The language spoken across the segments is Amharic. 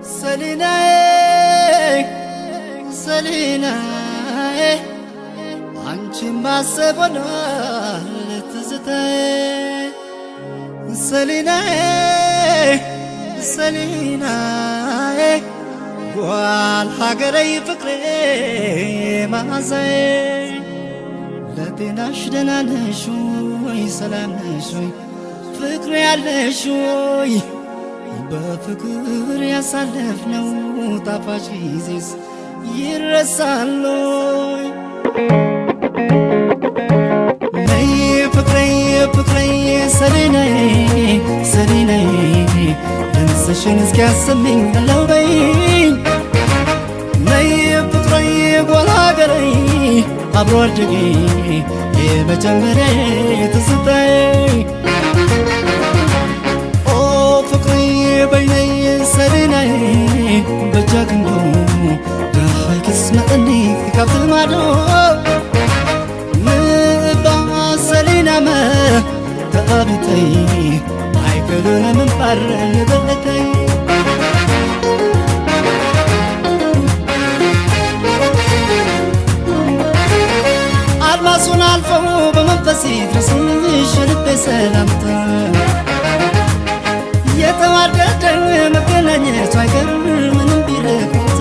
ሰሊናዬ ሰሊናዬ አንቺን ማሰብ ሆኗል ትዝታዬ ሰሊናዬ ሰሊናዬ ጓል ሀገሬ ፍቅሬ መዓዛዬ ለጤናሽ ደህና ነሽ ወይ ሰላም ነሽ ወይ ፍቅሬ ያለሽ ወይ በፍቅር ያሳለፍነው ጣፋጭ ጊዜስ ይረሳል ወይ? ነይ ፍቅሬ ፍቅሬ ሰሊናዬ ሰሊናዬ ድምፅሽን እስኪያሰማኝ አለው በይኝ ነይ ፍቅሬ ጓል ሀገሬ አብሮ አደጌ የመጀመሪያ ትዝታዬ በይነይ ሰሊናዬ በጃግንዶ ዳይ ክስመጠኒ ካብቲ ማዶ ምባ ሰሊናመ ተአቢተይ አይከሉነ ምንባር ንበለተይ አድማሱን አልፈው በመንፈሴ ድረስሽ ልቤ ሰላምታ የተዋደደን መገናኘቱ አይቀርም ምንም ቢርቁት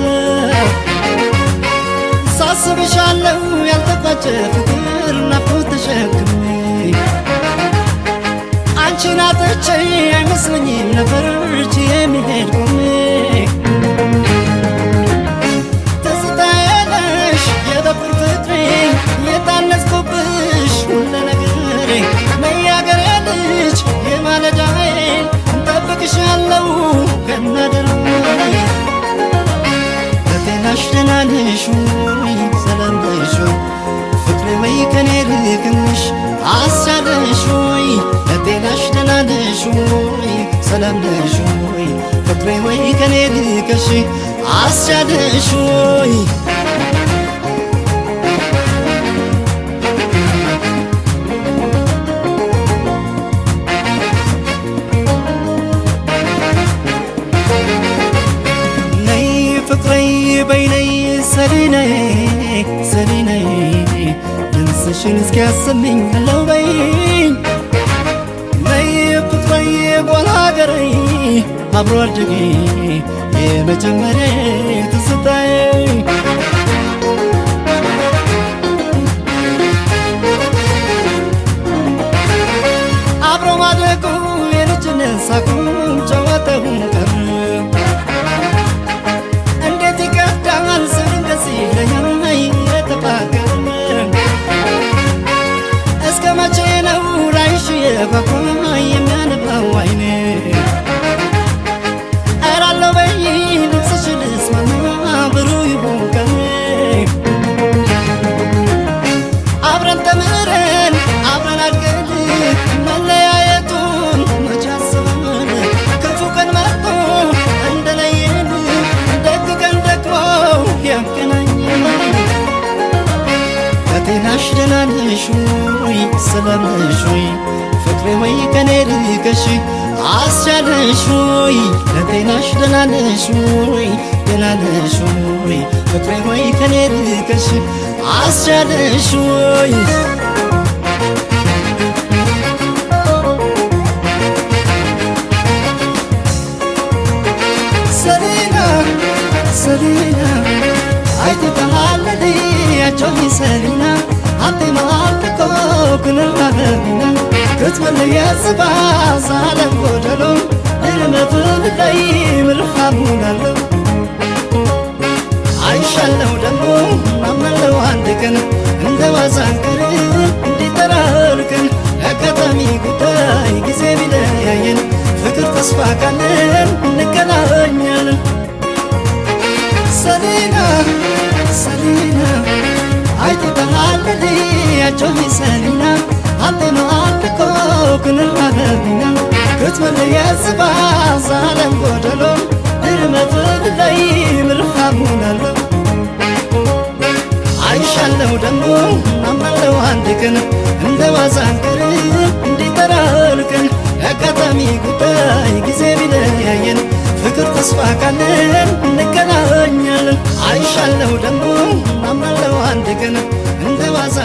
ሳስብሻለሁ ያልተቋጨ ፍቅር ናፍቆት ተሸክሜ አንቺን አጥቼ አይመስለኝም ነበር የሚሄድ ቆሜ ትዝታዬ ነሽ የበኩር ፍቅሬ የታነጽኩብሽ ሁሉ ነገሬ ነይ አገሬ ልጅ የማለዳዬ እጠብቅሻለሁ ከናደርማዬ ለጤናሽ ደህና ነሽ ወይ ሰላም ነሽ ወይ ፍቅሬ ወይ ከኔ ርቅሽ አስቻለሽ ወይ ለጤናሽ ደህና ነሽ ወይ ሰላም ነሽ ወይ ፍቅሬ ወይ ከኔ ርቅሽ አስቻለሽ ወይ? በይነይ ሰሊናዬ ሰሊናዬ ድምፅሽን እስኪያሰማኝ አለው በይኝ ነይ ፍቅሬ ጓል ሀገሬ አብሮ አደጌ የመጀመሪያ ትዝታዬ አብሮ ማደጉ የልጅነት ሳቁም ጨዋታውን ቀረ እስከ መቼ ነው ላይሽ የጓጓ የሚያነባው አይኔ እራለው በይ ልብስሽ ልስማና ብሩህ ይሁን ቀኔ አብረን ተምረን አብረን አድገን መለያየቱን መቼ አስበን ክፉ ቀን መጥቶ እንደለየን ደግ ቀን ደግሞ ያገናኘን ለጤናሽ ደህና ነሽ ወይ ሰላም ነሽ ወይ ፍቅሬ ወይ ከኔ ርቀሽ አስቻለሽ ወይ ለጤናሽ ደህና ነሽ ወይ ደህና ነሽ ወይ ፍቅሬ ወይ ከኔ ርቀሽ አስቻለሽ ወይ? ሰሊና ሰሊና አይተታለዲ ያጆኒ ሰሊና አንተ ማልኮ ኩንላ በሚና ክትመለ የጽባ ዛለም ጎደሎ ለመፍል ላይ ምርሃሙናለ አይሻለው ደሞ አመለው አንድ ቀን እንደ ዋዛንከር እንዲተራርቀን አጋጣሚ ጉዳይ ጊዜ ቢለያየን ፍቅር ተስፋ ካለን እንገናኛለን ሰሊና ሰሊና አይተታለዲ ያጆኒ ሰሊና አንተ ማልኮ ኩንላ በሚና ክትመለ የጽባ ዛለም ጎደሎ ለመፍል ላይ ምርሃሙናለ አይሻለው ደሞ አመለው አንድ ቀን እንደ ዋዛንከር እንዲተራርቀን አጋጣሚ ጉዳይ ጊዜ ቢለያየን ፍቅር ተስፋ ካለን እንገናኛለን አይሻለው ደግሞ አምናለው አንድ ቀን እንደ ዋዛ